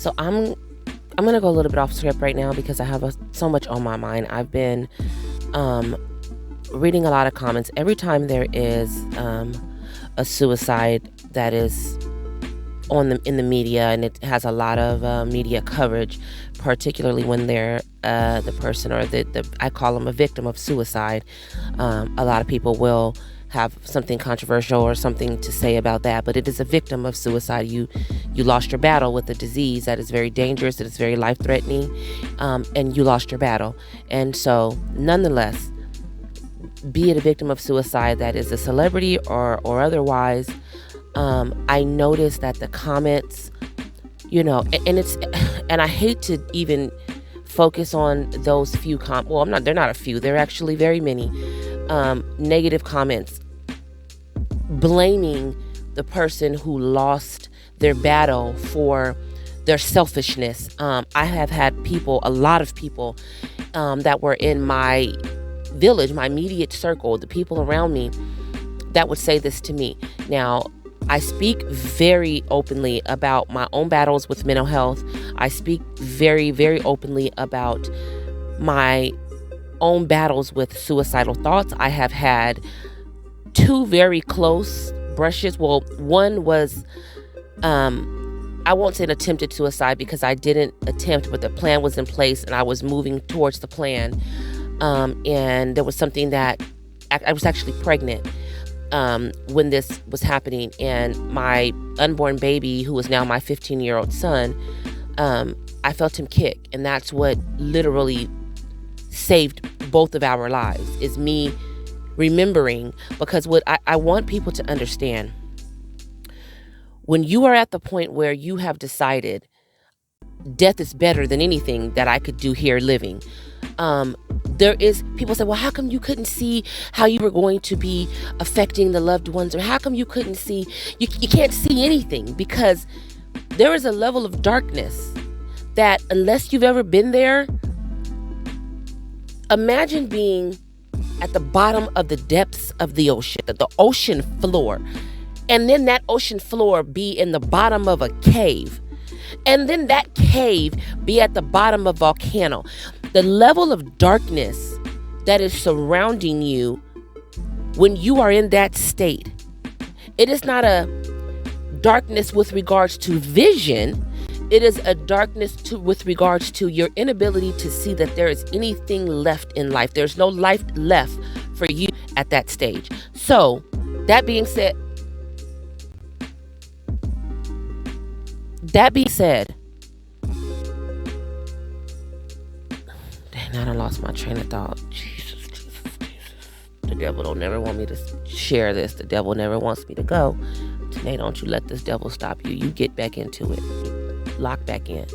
So I'm gonna go a little bit off script right now because I have so much on my mind. I've been reading a lot of comments. Every time there is a suicide that is in the media, and it has a lot of media coverage, particularly when they're the person, or I call them a victim of suicide. A lot of people will have something controversial or something to say about that, but it is a victim of suicide. You lost your battle with a disease that is very dangerous, that is very life-threatening, and you lost your battle. And so, nonetheless, be it a victim of suicide that is a celebrity or otherwise, I noticed that the comments, and I hate to even focus on those few they're not a few, they're actually very many negative comments blaming the person who lost their battle for their selfishness. I have had a lot of people that were in my village, my immediate circle, the people around me, that would say this to me. Now, I speak very openly about my own battles with mental health. I speak very, very openly about my own battles with suicidal thoughts. I have had 2 very close brushes. Well, one was, I won't say an attempted suicide because I didn't attempt, but the plan was in place and I was moving towards the plan. And there was something that I was actually pregnant when this was happening, and my unborn baby, who is now my 15-year-old son, I felt him kick, and that's what literally saved both of our lives, is me remembering. Because what I want people to understand, when you are at the point where you have decided death is better than anything that I could do here living, people say, well, how come you couldn't see how you were going to be affecting the loved ones? Or how come you couldn't see? You can't see anything, because there is a level of darkness that, unless you've ever been there, imagine being at the bottom of the depths of the ocean, the ocean floor, and then that ocean floor be in the bottom of a cave, and then that cave be at the bottom of a volcano. The level of darkness that is surrounding you when you are in that state, it is not a darkness with regards to vision. It is a darkness with regards to your inability to see that there is anything left in life. There's no life left for you at that stage. So, that being said, dang, I done lost my train of thought. Jesus. The devil don't never want me to share this. The devil never wants me to go. Today, don't you let this devil stop you. You get back into it. Lock back in.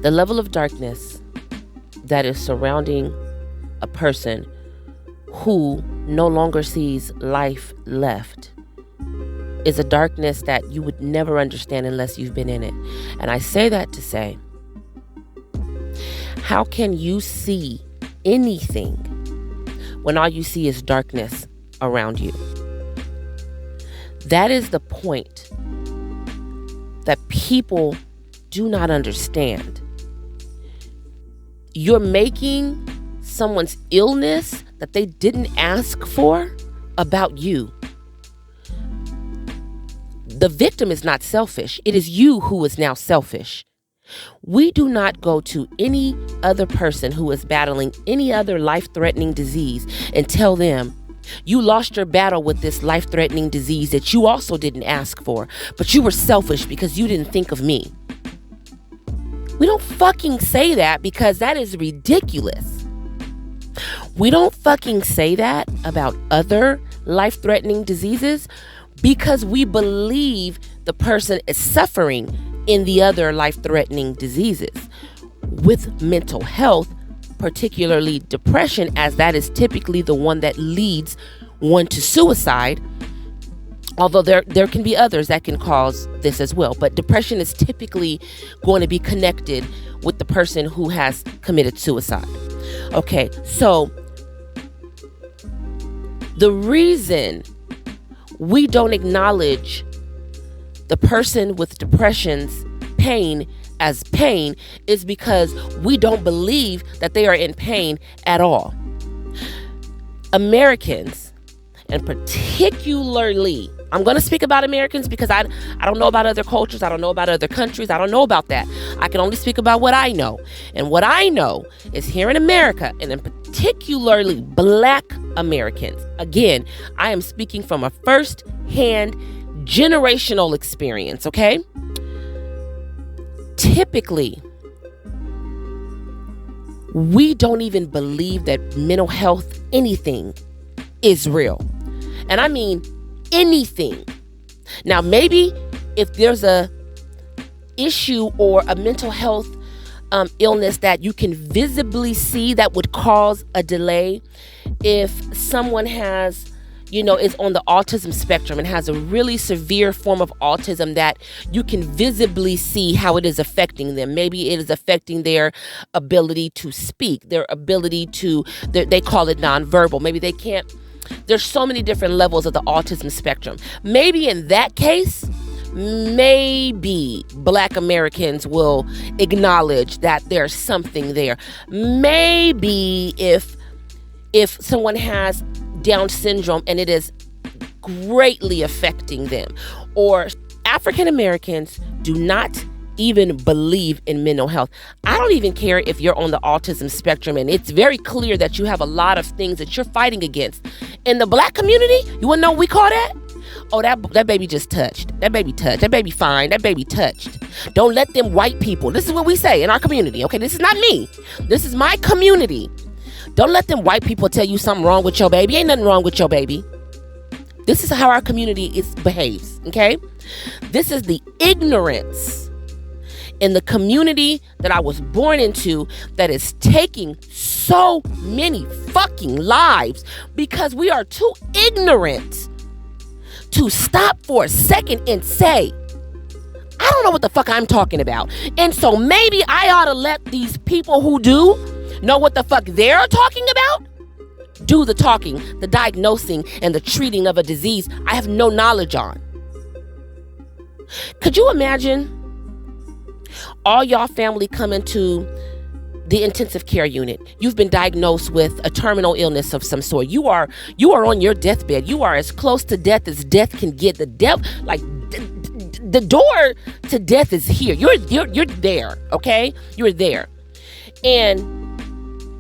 The level of darkness that is surrounding a person who no longer sees life left is a darkness that you would never understand unless you've been in it. And I say that to say, how can you see anything when all you see is darkness around you? That is the point that people do not understand. You're making someone's illness that they didn't ask for about you. The victim is not selfish. It is you who is now selfish. We do not go to any other person who is battling any other life-threatening disease and tell them, you lost your battle with this life-threatening disease that you also didn't ask for, but you were selfish because you didn't think of me. We don't fucking say that, because that is ridiculous. We don't fucking say that about other life-threatening diseases because we believe the person is suffering in the other life-threatening diseases. With mental health, particularly depression, as that is typically the one that leads one to suicide, although there can be others that can cause this as well, but depression is typically going to be connected with the person who has committed suicide. Okay, so the reason we don't acknowledge the person with depression's pain as pain is because we don't believe that they are in pain at all. Americans, and particularly, I'm going to speak about Americans because I don't know about other cultures. I don't know about other countries. I don't know about that. I can only speak about what I know. And what I know is here in America, and in particularly Black Americans. Again, I am speaking from a first-hand generational experience, okay? Typically, we don't even believe that mental health, anything, is real. And I mean anything. Now, maybe if there's a issue or a mental health illness that you can visibly see that would cause a delay, if someone has, is on the autism spectrum and has a really severe form of autism that you can visibly see how it is affecting them. Maybe it is affecting their ability to speak, their ability to, they call it nonverbal. Maybe they can't. There's so many different levels of the autism spectrum. Maybe in that case, maybe Black Americans will acknowledge that there's something there. Maybe if someone has Down syndrome and it is greatly affecting them, or African Americans do not even believe in mental health. I don't even care if you're on the autism spectrum and it's very clear that you have a lot of things that you're fighting against. In the Black community, you want to know what we call that? Oh, that baby just touched. That baby touched. That baby fine. That baby touched. Don't let them white people. This is what we say in our community. Okay, this is not me. This is my community. Don't let them white people tell you something wrong with your baby. Ain't nothing wrong with your baby. This is how our community behaves, okay? This is the ignorance in the community that I was born into that is taking so many fucking lives because we are too ignorant to stop for a second and say, I don't know what the fuck I'm talking about. And so maybe I ought to let these people who do know what the fuck they're talking about do the talking, the diagnosing, and the treating of a disease I have no knowledge on. Could you imagine all y'all family come into the intensive care unit? You've been diagnosed with a terminal illness of some sort. You are on your deathbed. You are as close to death as death can get. The door to death is here. You're there, okay? You're there. And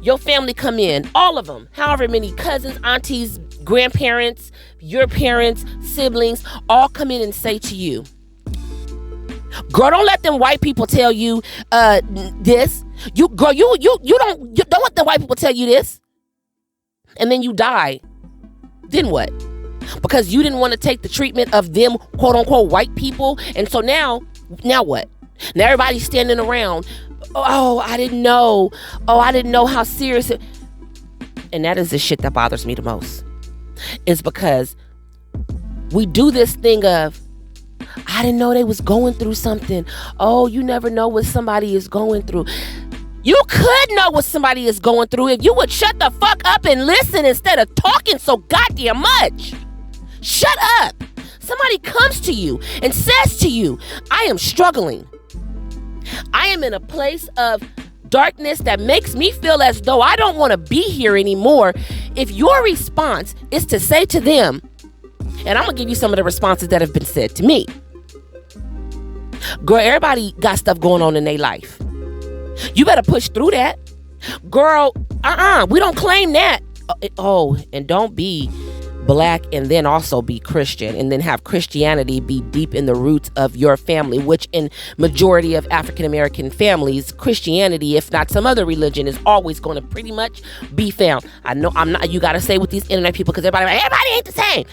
your family come in, all of them, however many cousins, aunties, grandparents, your parents, siblings, all come in and say to you, girl, don't let them white people tell you this. You don't let the white people tell you this. And then you die. Then what? Because you didn't want to take the treatment of them, quote unquote, white people. And so now what? Now everybody's standing around. Oh, I didn't know. Oh, I didn't know how serious it. And that is the shit that bothers me the most. Is because we do this thing of, I didn't know they was going through something. Oh, you never know what somebody is going through. You could know what somebody is going through if you would shut the fuck up and listen instead of talking so goddamn much. Shut up. Somebody comes to you and says to you, I am struggling. I am in a place of darkness that makes me feel as though I don't want to be here anymore. If your response is to say to them, and I'm going to give you some of the responses that have been said to me. Girl, everybody got stuff going on in their life. You better push through that. Girl, we don't claim that. Oh, and don't be Black and then also be Christian and then have Christianity be deep in the roots of your family, which in majority of African American families, Christianity, if not some other religion, is always going to pretty much be found. I know I'm not, you got to say with these internet people because everybody ain't the same.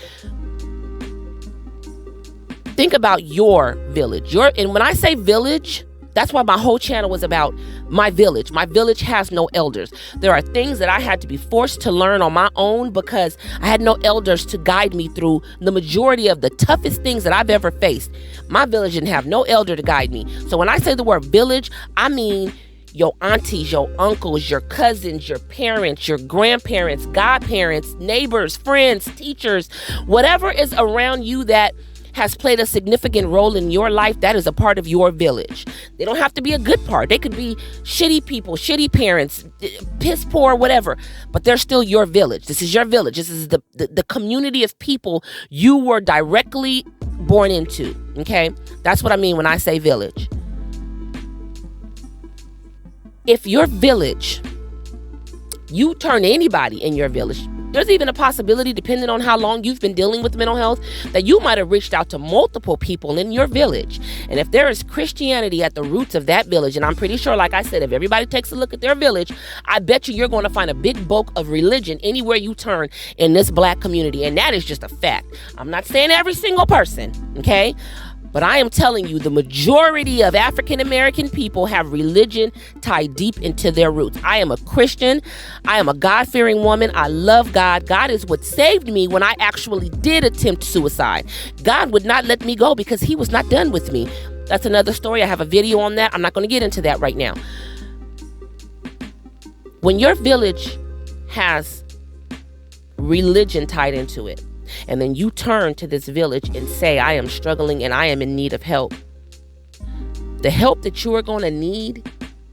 Think about your village. And when I say village, that's why my whole channel was about my village. My village has no elders. There are things that I had to be forced to learn on my own because I had no elders to guide me through the majority of the toughest things that I've ever faced. My village didn't have no elder to guide me. So when I say the word village, I mean your aunties, your uncles, your cousins, your parents, your grandparents, godparents, neighbors, friends, teachers, whatever is around you that has played a significant role in your life, that is a part of your village. They don't have to be a good part. They could be shitty people, shitty parents, piss poor, whatever, but they're still your village. This is your village. This is the community of people you were directly born into, okay? That's what I mean when I say village. If your village, you turn anybody in your village, there's even a possibility, depending on how long you've been dealing with mental health, that you might have reached out to multiple people in your village. And if there is Christianity at the roots of that village, and I'm pretty sure, like I said, if everybody takes a look at their village, I bet you're going to find a big bulk of religion anywhere you turn in this Black community. And that is just a fact. I'm not saying every single person, okay? But I am telling you, the majority of African American people have religion tied deep into their roots. I am a Christian. I am a God-fearing woman. I love God. God is what saved me when I actually did attempt suicide. God would not let me go because he was not done with me. That's another story. I have a video on that. I'm not going to get into that right now. When your village has religion tied into it, and then you turn to this village and say, I am struggling and I am in need of help, the help that you are going to need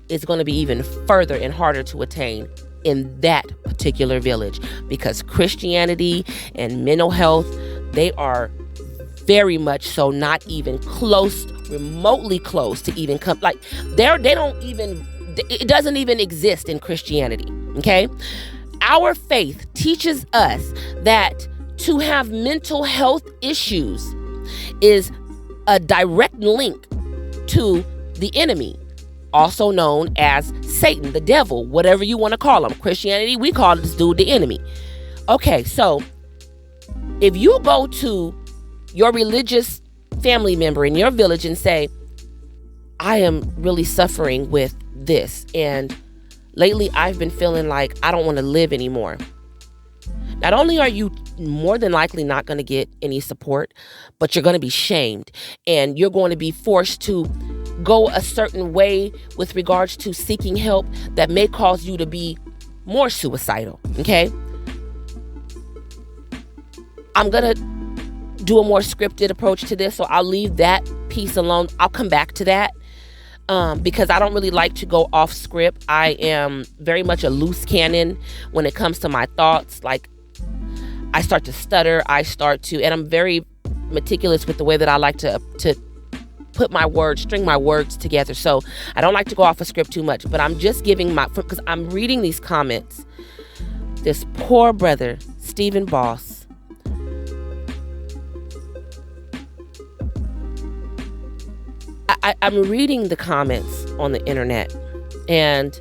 is going to be even further and harder to attain in that particular village, because Christianity and mental health, they are very much so not even close, remotely close to even come, like they don't even, it doesn't even exist in Christianity, okay? Our faith teaches us that to have mental health issues is a direct link to the enemy, also known as Satan, the devil, whatever you want to call him. Christianity, we call this dude the enemy. Okay, so if you go to your religious family member in your village and say, I am really suffering with this, and lately I've been feeling like I don't want to live anymore. Not only are you more than likely not going to get any support, but you're going to be shamed, and you're going to be forced to go a certain way with regards to seeking help that may cause you to be more suicidal, okay? I'm going to do a more scripted approach to this, so I'll leave that piece alone. I'll come back to that. Because I don't really like to go off script. I am very much a loose cannon when it comes to my thoughts. Like, I start to stutter, and I'm very meticulous with the way that I like to put my words, string my words together. So I don't like to go off a script too much, but I'm just giving because I'm reading these comments. This poor brother, Stephen Boss. I'm reading the comments on the internet, and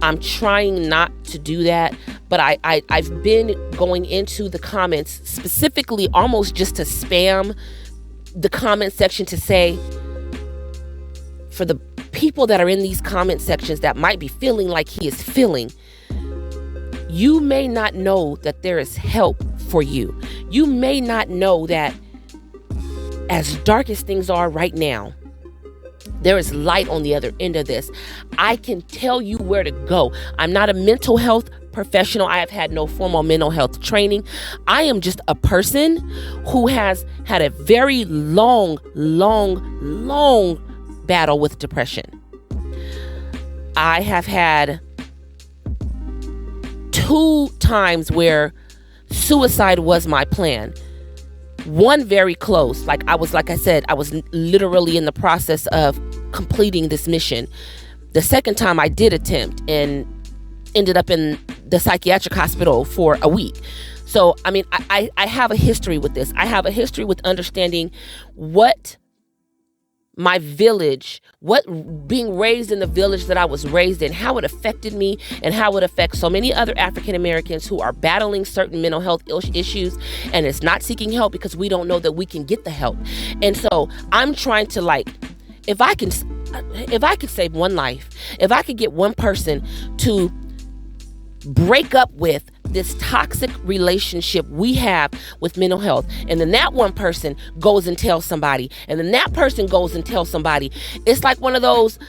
I'm trying not to do that, but I've been going into the comments specifically almost just to spam the comment section to say, for the people that are in these comment sections that might be feeling like he is feeling, you may not know that there is help for you. You may not know that as dark as things are right now, there is light on the other end of this. I can tell you where to go. I'm not a mental health professional. I have had no formal mental health training. I am just a person who has had a very long battle with depression. I have had 2 times where suicide was my plan. One very close. Like I said, I was literally in the process of completing this mission. The second time I did attempt and ended up in the psychiatric hospital for a week. So, I mean, I have a history with this. I have a history with understanding what my village, what being raised in the village that I was raised in, how it affected me and how it affects so many other African Americans who are battling certain mental health issues and it's not seeking help because we don't know that we can get the help. And so I'm trying to, like, if I could save one life, if I could get one person to break up with this toxic relationship we have with mental health, and then that one person goes and tells somebody, and then that person goes and tells somebody, it's like one of those,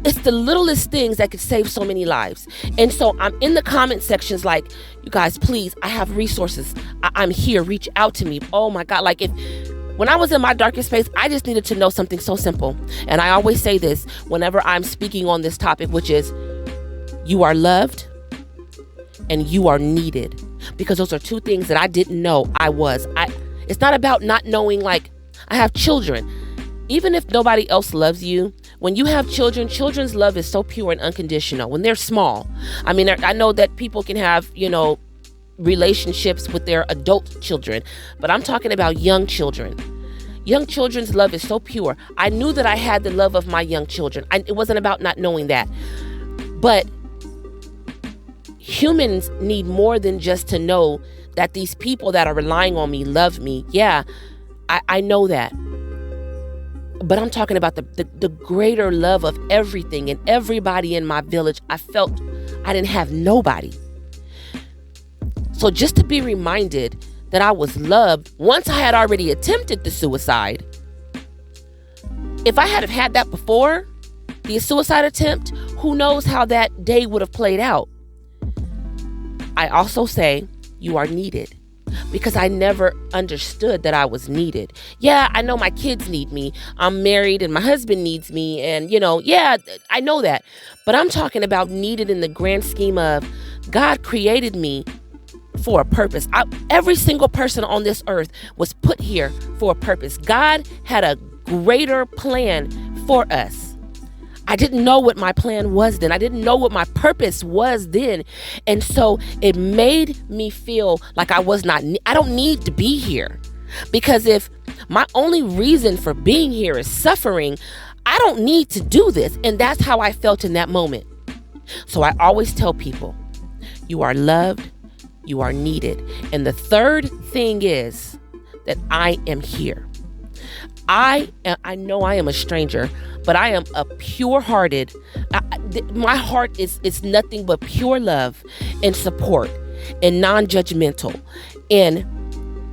It's the littlest things that could save so many lives. And so I'm in the comment sections like, you guys, please, I have resources. I'm here. Reach out to me. Oh my God. Like when I was in my darkest space, I just needed to know something so simple. And I always say this whenever I'm speaking on this topic, which is you are loved and you are needed. Because those are two things that I didn't know I was. It's not about not knowing, like I have children. Even if nobody else loves you, when you have children, children's love is so pure and unconditional when they're small. I mean, I know that people can have, relationships with their adult children, but I'm talking about young children. Young children's love is so pure. I knew that I had the love of my young children. It wasn't about not knowing that. But humans need more than just to know that these people that are relying on me love me. Yeah, I know that. But I'm talking about the greater love of everything and everybody in my village. I felt I didn't have nobody. So just to be reminded that I was loved once I had already attempted the suicide. If I had have had that before, the suicide attempt, who knows how that day would have played out. I also say you are needed. Because I never understood that I was needed. Yeah, I know my kids need me. I'm married and my husband needs me. And, yeah, I know that. But I'm talking about needed in the grand scheme of God created me for a purpose. Every single person on this earth was put here for a purpose. God had a greater plan for us. I didn't know what my plan was then. I didn't know what my purpose was then. And so it made me feel like I don't need to be here. Because if my only reason for being here is suffering, I don't need to do this. And that's how I felt in that moment. So I always tell people, you are loved, you are needed. And the third thing is that I am here. I know I am a stranger, but I am a pure-hearted. My heart is nothing but pure love and support and non-judgmental and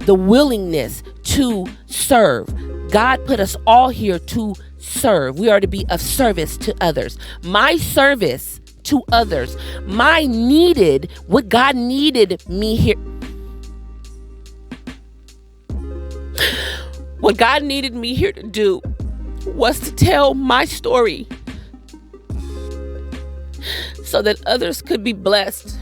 the willingness to serve. God put us all here to serve. We are to be of service to others. My service to others, what God needed me here. What God needed me here to do was to tell my story so that others could be blessed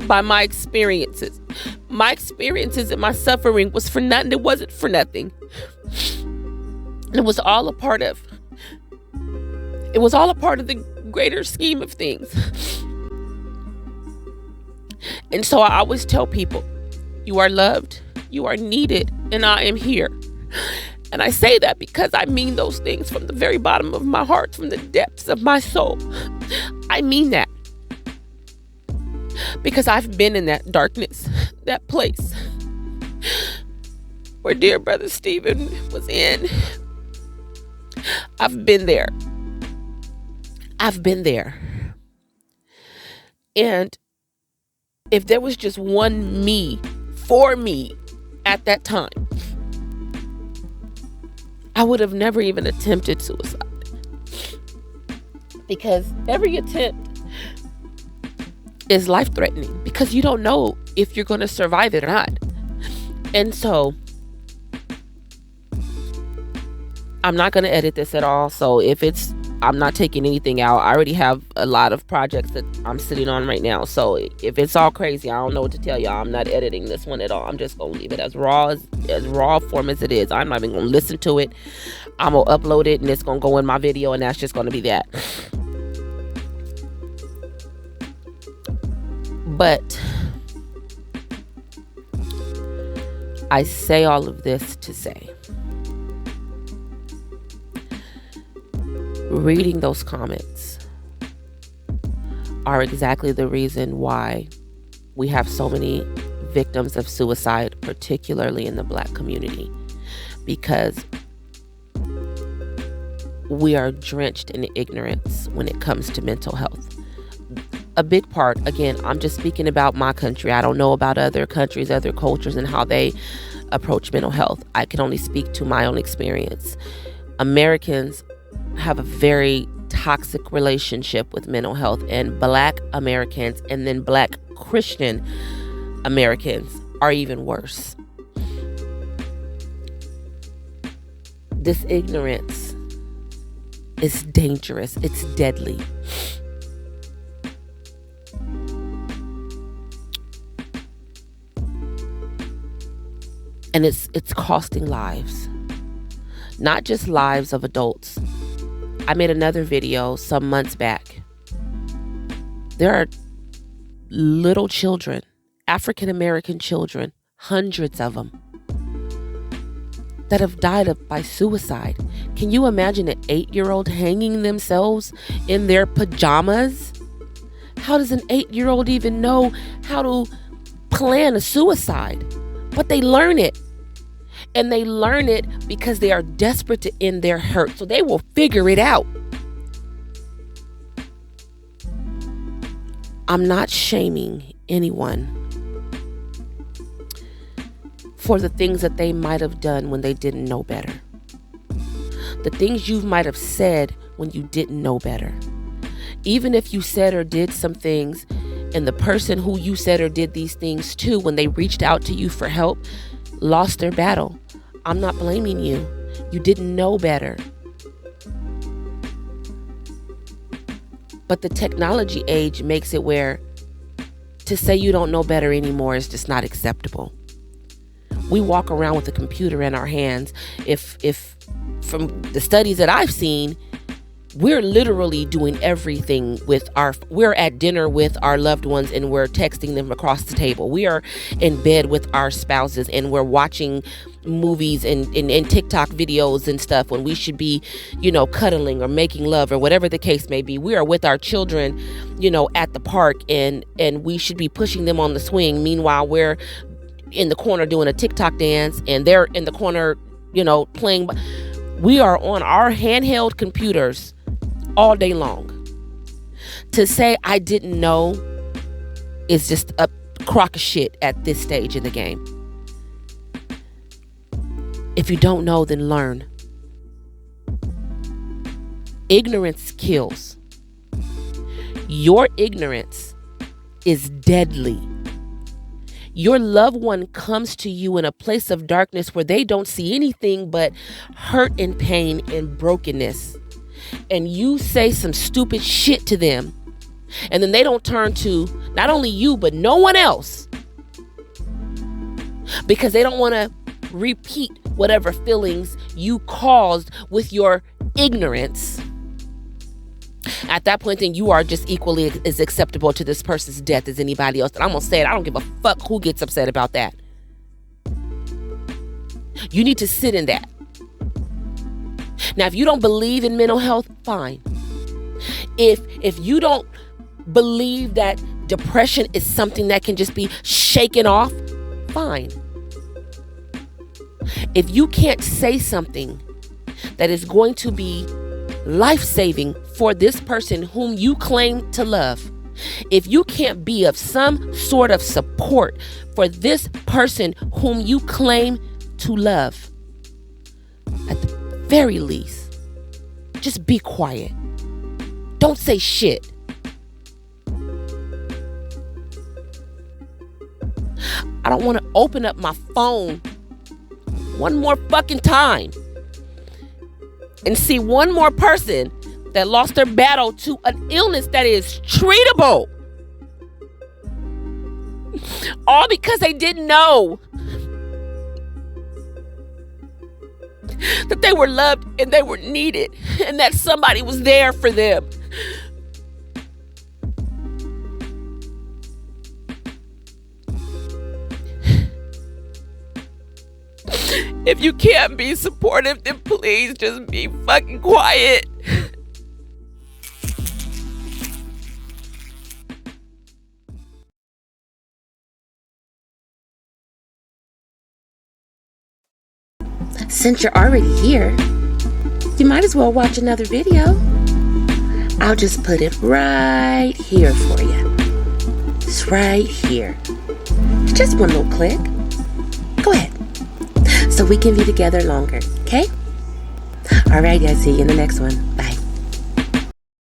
by my experiences. My experiences and my suffering was for nothing. It wasn't for nothing. It was all a part of the greater scheme of things. And so I always tell people, you are loved, you are needed, and I am here. And I say that because I mean those things from the very bottom of my heart, from the depths of my soul. I mean that. Because I've been in that darkness, that place where dear brother Stephen was in. I've been there. And if there was just one me for me at that time, I would have never even attempted suicide. Because every attempt is life-threatening because you don't know if you're going to survive it or not. And so I'm not going to edit this at all. So I'm not taking anything out. I already have a lot of projects that I'm sitting on right now. So if it's all crazy, I don't know what to tell y'all. I'm not editing this one at all. I'm just going to leave it as raw form as it is. I'm not even going to listen to it. I'm going to upload it and it's going to go in my video and that's just going to be that. But I say all of this to say, reading those comments are exactly the reason why we have so many victims of suicide, particularly in the Black community, because we are drenched in ignorance when it comes to mental health. A big part, again, I'm just speaking about my country. I don't know about other countries, other cultures, and how they approach mental health. I can only speak to my own experience. Americans have a very toxic relationship with mental health, and Black Americans and then Black Christian Americans are even worse. This ignorance is dangerous. It's deadly. And it's costing lives. Not just lives of adults. I made another video some months back. There are little children, African American children, hundreds of them, that have died by suicide. Can you imagine an 8-year-old hanging themselves in their pajamas? How does an 8-year-old even know how to plan a suicide? But they learn it. And they learn it because they are desperate to end their hurt. So they will figure it out. I'm not shaming anyone for the things that they might have done when they didn't know better. The things you might have said when you didn't know better. Even if you said or did some things and the person who you said or did these things to, when they reached out to you for help, lost their battle. I'm not blaming you. You didn't know better. But the technology age makes it where to say you don't know better anymore is just not acceptable. We walk around with a computer in our hands. If from the studies that I've seen, we're literally doing everything we're at dinner with our loved ones and we're texting them across the table. We are in bed with our spouses and we're watching movies and TikTok videos and stuff when we should be, cuddling or making love or whatever the case may be. We are with our children, at the park and we should be pushing them on the swing. Meanwhile, we're in the corner doing a TikTok dance and they're in the corner, playing. We are on our handheld computers all day long. To say I didn't know is just a crock of shit at this stage in the game. If you don't know, then learn. Ignorance kills. Your ignorance is deadly. Your loved one comes to you in a place of darkness where they don't see anything but hurt and pain and brokenness. And you say some stupid shit to them. And then they don't turn to not only you, but no one else. Because they don't want to repeat whatever feelings you caused with your ignorance. At that point, then you are just equally as acceptable to this person's death as anybody else. And I'm going to say it. I don't give a fuck who gets upset about that. You need to sit in that. Now, if you don't believe in mental health, fine. If you don't believe that depression is something that can just be shaken off, fine. If you can't say something that is going to be life-saving for this person whom you claim to love, if you can't be of some sort of support for this person whom you claim to love, at the very least, just be quiet. Don't say shit. I don't want to open up my phone one more fucking time and see one more person that lost their battle to an illness that is treatable. All because they didn't know that they were loved and they were needed and that somebody was there for them. If you can't be supportive, then please just be fucking quiet. Since you're already here, you might as well watch another video. I'll just put it right here for you. It's right here. Just one little click. Go ahead. So we can be together longer, okay? Alright, I'll see you in the next one. Bye.